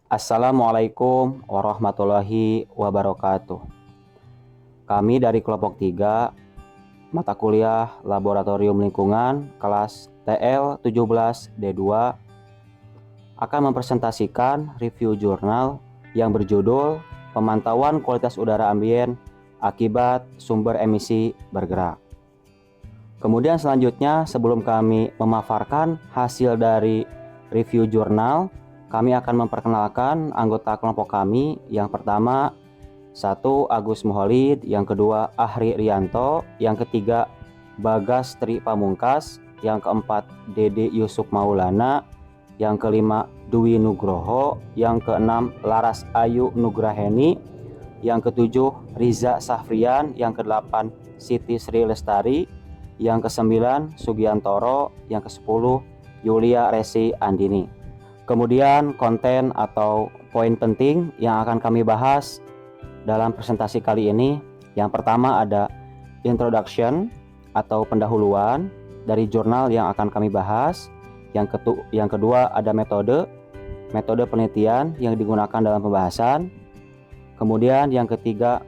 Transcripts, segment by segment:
Assalamualaikum warahmatullahi wabarakatuh. Kami dari kelompok 3 mata kuliah Laboratorium Lingkungan kelas TL17D2 akan mempresentasikan review jurnal yang berjudul Pemantauan Kualitas Udara Ambien Akibat Sumber Emisi Bergerak. Kemudian selanjutnya, sebelum kami memaparkan hasil dari review jurnal, kami akan memperkenalkan anggota kelompok kami. Yang pertama, 1. Agus Muholid, yang kedua Ahri Rianto, yang ketiga Bagas Tri Pamungkas, yang keempat Dede Yusuf Maulana, yang kelima Dwi Nugroho, yang keenam Laras Ayu Nugraheni, yang ketujuh Riza Safrian, yang kedelapan Siti Sri Lestari, yang ke-9 Sugiantoro, yang ke-10 Yulia Resi Andini. Kemudian konten atau poin penting yang akan kami bahas dalam presentasi kali ini. Yang pertama ada introduction atau pendahuluan dari jurnal yang akan kami bahas. Yang kedua ada metode penelitian yang digunakan dalam pembahasan. Kemudian yang ketiga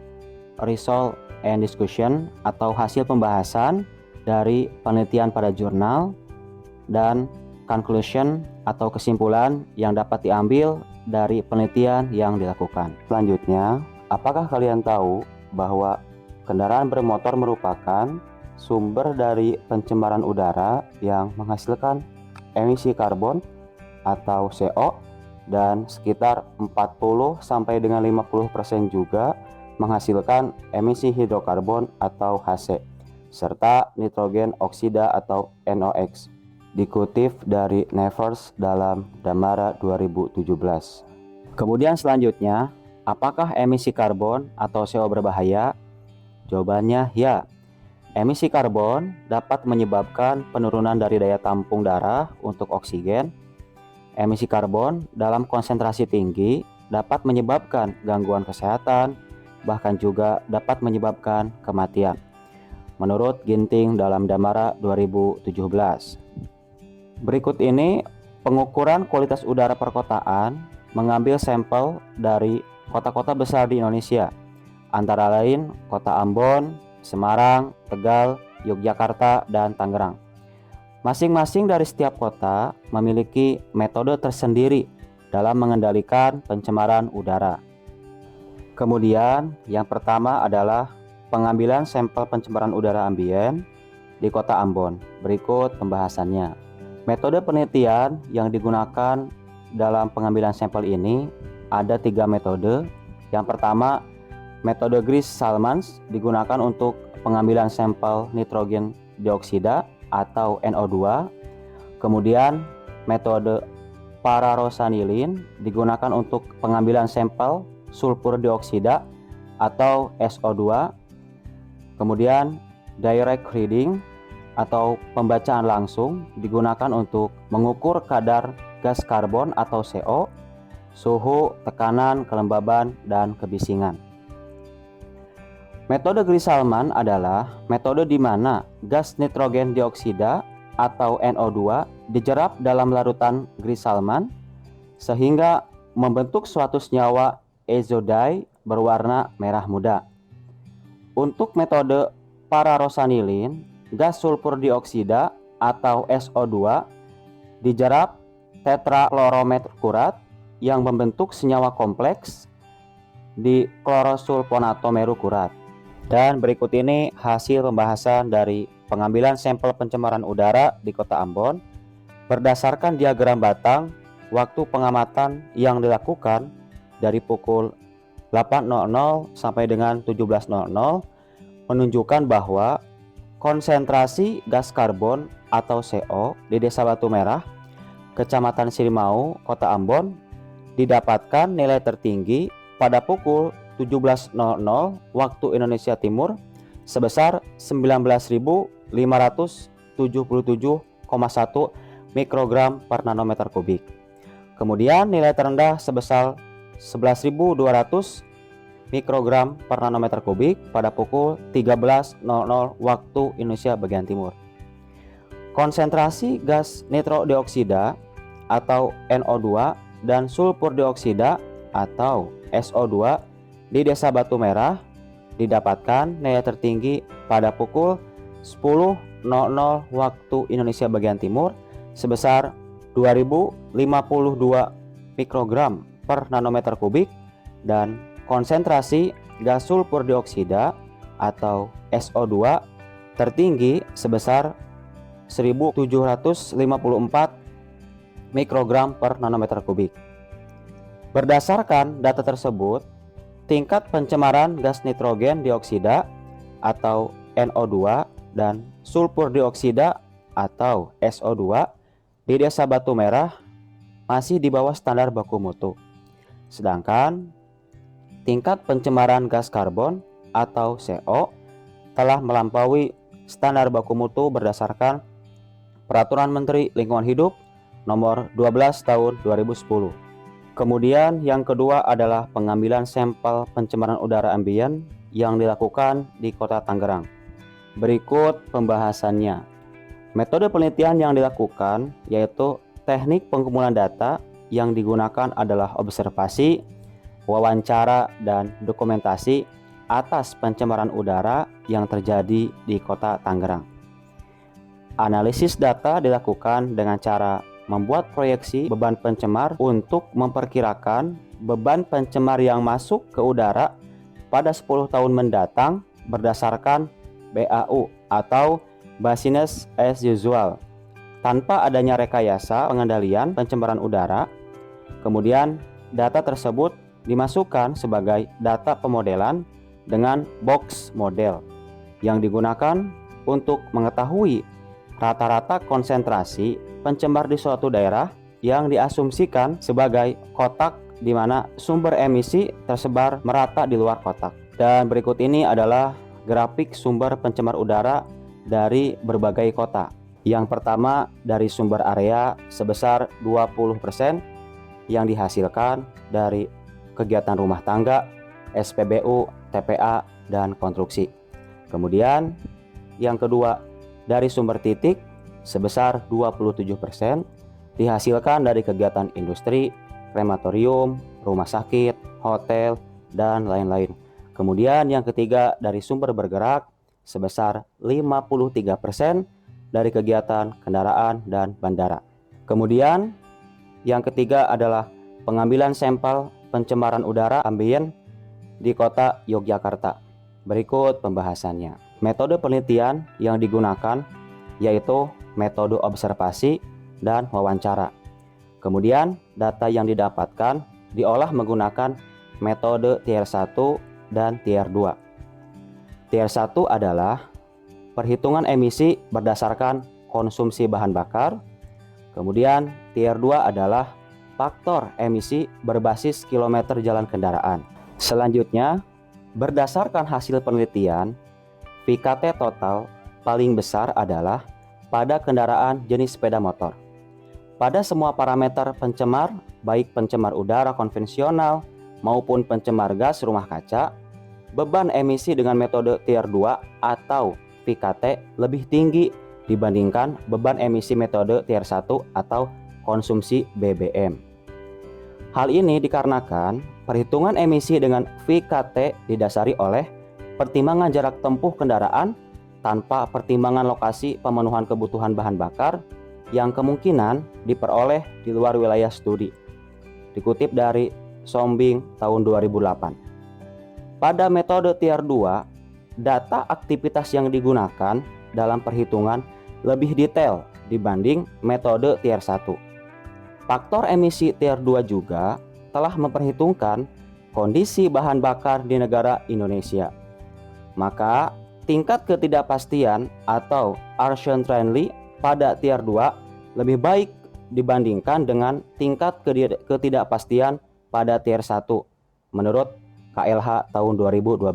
result and discussion atau hasil pembahasan dari penelitian pada jurnal, dan conclusion atau kesimpulan yang dapat diambil dari penelitian yang dilakukan. Selanjutnya, apakah kalian tahu bahwa kendaraan bermotor merupakan sumber dari pencemaran udara yang menghasilkan emisi karbon atau CO, dan sekitar 40 sampai dengan 50% juga menghasilkan emisi hidrokarbon atau HC serta nitrogen oksida atau NOx, dikutip dari Nevers dalam Damara 2017. Kemudian selanjutnya, apakah emisi karbon atau CO berbahaya? Jawabannya ya. Emisi karbon dapat menyebabkan penurunan dari daya tampung darah untuk oksigen. Emisi karbon dalam konsentrasi tinggi dapat menyebabkan gangguan kesehatan, bahkan juga dapat menyebabkan kematian, menurut Ginting dalam Damara 2017. Berikut ini pengukuran kualitas udara perkotaan mengambil sampel dari kota-kota besar di Indonesia, antara lain Kota Ambon, Semarang, Tegal, Yogyakarta, dan Tangerang. Masing-masing dari setiap kota memiliki metode tersendiri dalam mengendalikan pencemaran udara. Kemudian yang pertama adalah pengambilan sampel pencemaran udara ambien di Kota Ambon. Berikut pembahasannya. Metode penelitian yang digunakan dalam pengambilan sampel ini ada 3 metode. Yang pertama, metode Gris-Salmans digunakan untuk pengambilan sampel nitrogen dioksida atau NO2. Kemudian metode pararosanilin digunakan untuk pengambilan sampel sulfur dioksida atau SO2. Kemudian direct reading atau pembacaan langsung digunakan untuk mengukur kadar gas karbon atau CO, suhu, tekanan, kelembaban, dan kebisingan. Metode Gris-Salman adalah metode di mana gas nitrogen dioksida atau NO2 dijerap dalam larutan Gris-Salman sehingga membentuk suatu senyawa azodai berwarna merah muda. Untuk metode pararosanilin, gas sulfur dioksida atau SO2 dijerap tetrakloromerkurat yang membentuk senyawa kompleks di klorosulfonatomerukurat. Dan berikut ini hasil pembahasan dari pengambilan sampel pencemaran udara di Kota Ambon berdasarkan diagram batang. Waktu pengamatan yang dilakukan dari pukul 8.00 sampai dengan 17.00 menunjukkan bahwa konsentrasi gas karbon atau CO di Desa Batu Merah, Kecamatan Silimau, Kota Ambon didapatkan nilai tertinggi pada pukul 17.00 waktu Indonesia Timur sebesar 19.577,1 mikrogram per nanometer kubik. Kemudian nilai terendah sebesar 11.200 mikrogram per nanometer kubik pada pukul 13.00 waktu Indonesia bagian timur. Konsentrasi gas nitro dioksida atau NO2 dan sulfur dioksida atau SO2 di Desa Batu Merah didapatkan nilai tertinggi pada pukul 10.00 waktu Indonesia bagian timur sebesar 2052 mikrogram per nanometer kubik, dan konsentrasi gas sulfur dioksida atau SO2 tertinggi sebesar 1754 mikrogram per nanometer kubik. Berdasarkan data tersebut, tingkat pencemaran gas nitrogen dioksida atau NO2 dan sulfur dioksida atau SO2 di Desa Batu Merah masih di bawah standar baku mutu. Sedangkan tingkat pencemaran gas karbon atau CO telah melampaui standar baku mutu berdasarkan Peraturan Menteri Lingkungan Hidup Nomor 12 Tahun 2010. Kemudian yang kedua adalah pengambilan sampel pencemaran udara ambien yang dilakukan di Kota Tangerang. Berikut pembahasannya. Metode penelitian yang dilakukan yaitu teknik pengumpulan data yang digunakan adalah observasi, wawancara, dan dokumentasi atas pencemaran udara yang terjadi di Kota Tangerang. Analisis data dilakukan dengan cara membuat proyeksi beban pencemar untuk memperkirakan beban pencemar yang masuk ke udara pada 10 tahun mendatang berdasarkan BAU atau Business as Usual, tanpa adanya rekayasa pengendalian pencemaran udara. Kemudian data tersebut dimasukkan sebagai data pemodelan dengan box model yang digunakan untuk mengetahui rata-rata konsentrasi pencemar di suatu daerah yang diasumsikan sebagai kotak di mana sumber emisi tersebar merata di luar kotak. Dan berikut ini adalah grafik sumber pencemar udara dari berbagai kota. Yang pertama dari sumber area sebesar 20% yang dihasilkan dari kegiatan rumah tangga, SPBU, TPA, dan konstruksi. Kemudian yang kedua dari sumber titik sebesar 27% dihasilkan dari kegiatan industri, krematorium, rumah sakit, hotel, dan lain-lain. Kemudian yang ketiga dari sumber bergerak sebesar 53% dari kegiatan kendaraan dan bandara. Kemudian yang ketiga adalah pengambilan sampel pencemaran udara ambien di Kota Yogyakarta. Berikut pembahasannya. Metode penelitian yang digunakan yaitu metode observasi dan wawancara. Kemudian data yang didapatkan diolah menggunakan metode tier 1 dan tier 2. Tier 1 adalah perhitungan emisi berdasarkan konsumsi bahan bakar. Kemudian tier 2 adalah faktor emisi berbasis kilometer jalan kendaraan. Selanjutnya, berdasarkan hasil penelitian, VKT total paling besar adalah pada kendaraan jenis sepeda motor. Pada semua parameter pencemar, baik pencemar udara konvensional maupun pencemar gas rumah kaca, beban emisi dengan metode tier 2 atau VKT lebih tinggi dibandingkan beban emisi metode tier 1 atau konsumsi BBM. Hal ini dikarenakan perhitungan emisi dengan VKT didasari oleh pertimbangan jarak tempuh kendaraan tanpa pertimbangan lokasi pemenuhan kebutuhan bahan bakar yang kemungkinan diperoleh di luar wilayah studi. Dikutip dari Sombing tahun 2008. Pada metode tier 2, data aktivitas yang digunakan dalam perhitungan lebih detail dibanding metode tier 1. Faktor emisi tier 2 juga telah memperhitungkan kondisi bahan bakar di negara Indonesia. Maka tingkat ketidakpastian atau uncertainty pada tier 2 lebih baik dibandingkan dengan tingkat ketidakpastian pada tier 1 menurut KLH tahun 2012.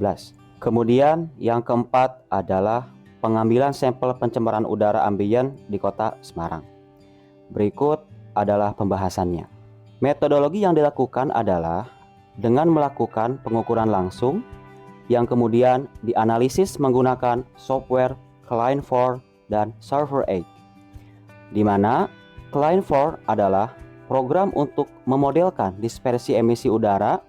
Kemudian yang keempat adalah pengambilan sampel pencemaran udara ambien di Kota Semarang. Berikut adalah pembahasannya. Metodologi yang dilakukan adalah dengan melakukan pengukuran langsung yang kemudian dianalisis menggunakan software Clean4 dan Server 8, di mana Clean4 adalah program untuk memodelkan dispersi emisi udara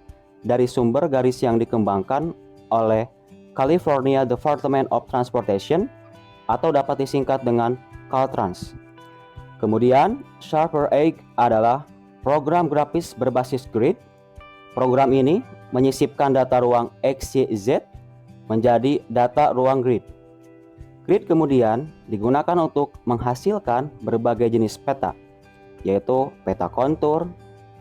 dari sumber garis yang dikembangkan oleh California Department of Transportation atau dapat disingkat dengan Caltrans. Kemudian, Sharper Egg adalah program grafis berbasis grid. Program ini menyisipkan data ruang X, Y, Z menjadi data ruang grid. Grid kemudian digunakan untuk menghasilkan berbagai jenis peta, yaitu peta kontur,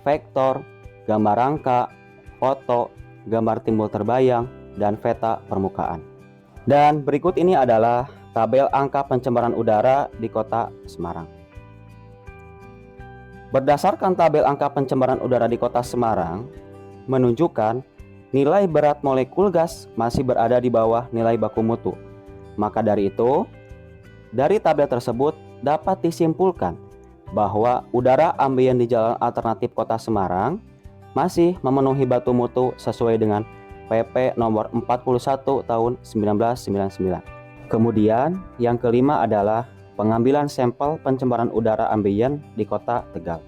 vektor, gambar rangka, foto, gambar timbul terbayang, dan peta permukaan. Dan berikut ini adalah tabel angka pencemaran udara di Kota Semarang. Berdasarkan tabel angka pencemaran udara di Kota Semarang menunjukkan nilai berat molekul gas masih berada di bawah nilai baku mutu. Maka dari itu, dari tabel tersebut dapat disimpulkan bahwa udara ambien di jalan alternatif Kota Semarang masih memenuhi baku mutu sesuai dengan PP nomor 41 tahun 1999. Kemudian yang kelima adalah pengambilan sampel pencemaran udara ambien di Kota Tegal.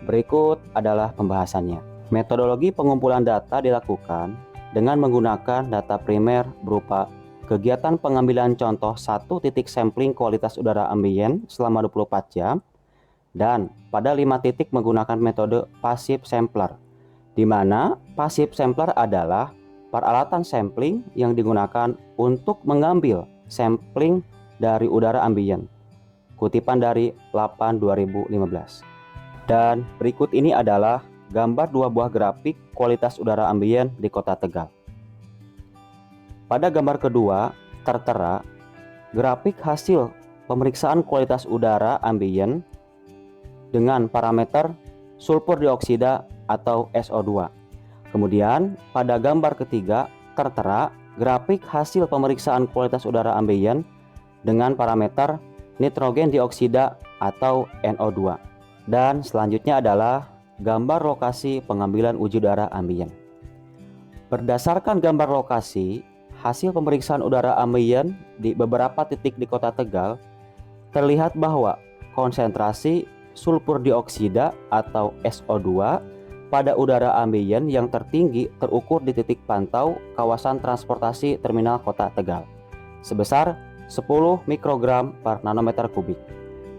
Berikut adalah pembahasannya. Metodologi pengumpulan data dilakukan dengan menggunakan data primer berupa kegiatan pengambilan contoh 1 titik sampling kualitas udara ambien selama 24 jam dan pada 5 titik menggunakan metode passive sampler, di mana passive sampler adalah peralatan sampling yang digunakan untuk mengambil sampling dari udara ambien. Kutipan dari 8/2015. Dan berikut ini adalah gambar 2 buah grafik kualitas udara ambien di Kota Tegal. Pada gambar kedua tertera grafik hasil pemeriksaan kualitas udara ambien dengan parameter sulfur dioksida atau SO2. Kemudian pada gambar ketiga tertera grafik hasil pemeriksaan kualitas udara ambien dengan parameter nitrogen dioksida atau NO2. Dan selanjutnya adalah gambar lokasi pengambilan uji udara ambien. Berdasarkan gambar lokasi, hasil pemeriksaan udara ambien di beberapa titik di Kota Tegal terlihat bahwa konsentrasi sulfur dioksida atau SO2 pada udara ambien yang tertinggi terukur di titik pantau kawasan transportasi terminal Kota Tegal sebesar 10 mikrogram per nanometer kubik.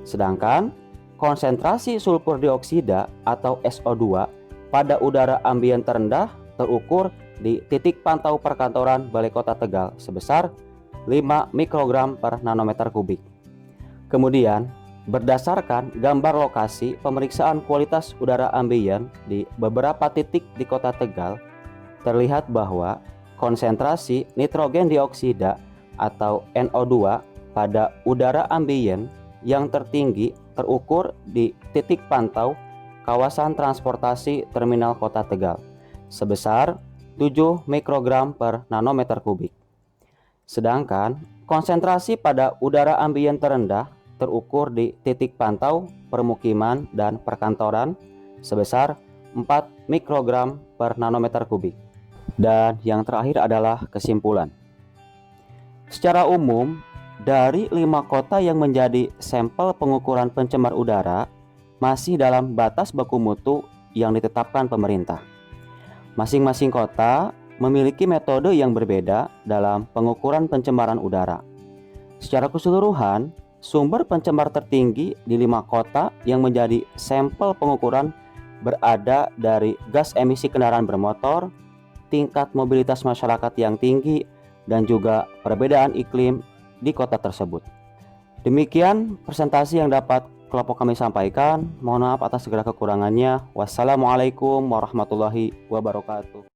Sedangkan konsentrasi sulfur dioksida atau SO2 pada udara ambien terendah terukur di titik pantau perkantoran Balai Kota Tegal sebesar 5 mikrogram per nanometer kubik. Kemudian, berdasarkan gambar lokasi pemeriksaan kualitas udara ambien di beberapa titik di Kota Tegal, terlihat bahwa konsentrasi nitrogen dioksida atau NO2 pada udara ambien yang tertinggi terukur di titik pantau kawasan transportasi terminal Kota Tegal sebesar 7 mikrogram per nanometer kubik. Sedangkan konsentrasi pada udara ambien terendah terukur di titik pantau permukiman dan perkantoran sebesar 4 mikrogram per nanometer kubik. Dan yang terakhir adalah kesimpulan. Secara umum, dari 5 kota yang menjadi sampel pengukuran pencemar udara masih dalam batas baku mutu yang ditetapkan pemerintah. Masing-masing kota memiliki metode yang berbeda dalam pengukuran pencemaran udara. Secara keseluruhan, sumber pencemar tertinggi di 5 kota yang menjadi sampel pengukuran berada dari gas emisi kendaraan bermotor, tingkat mobilitas masyarakat yang tinggi, dan juga perbedaan iklim di kota tersebut. Demikian presentasi yang dapat kelompok kami sampaikan. Mohon maaf atas segala kekurangannya. Wassalamualaikum warahmatullahi wabarakatuh.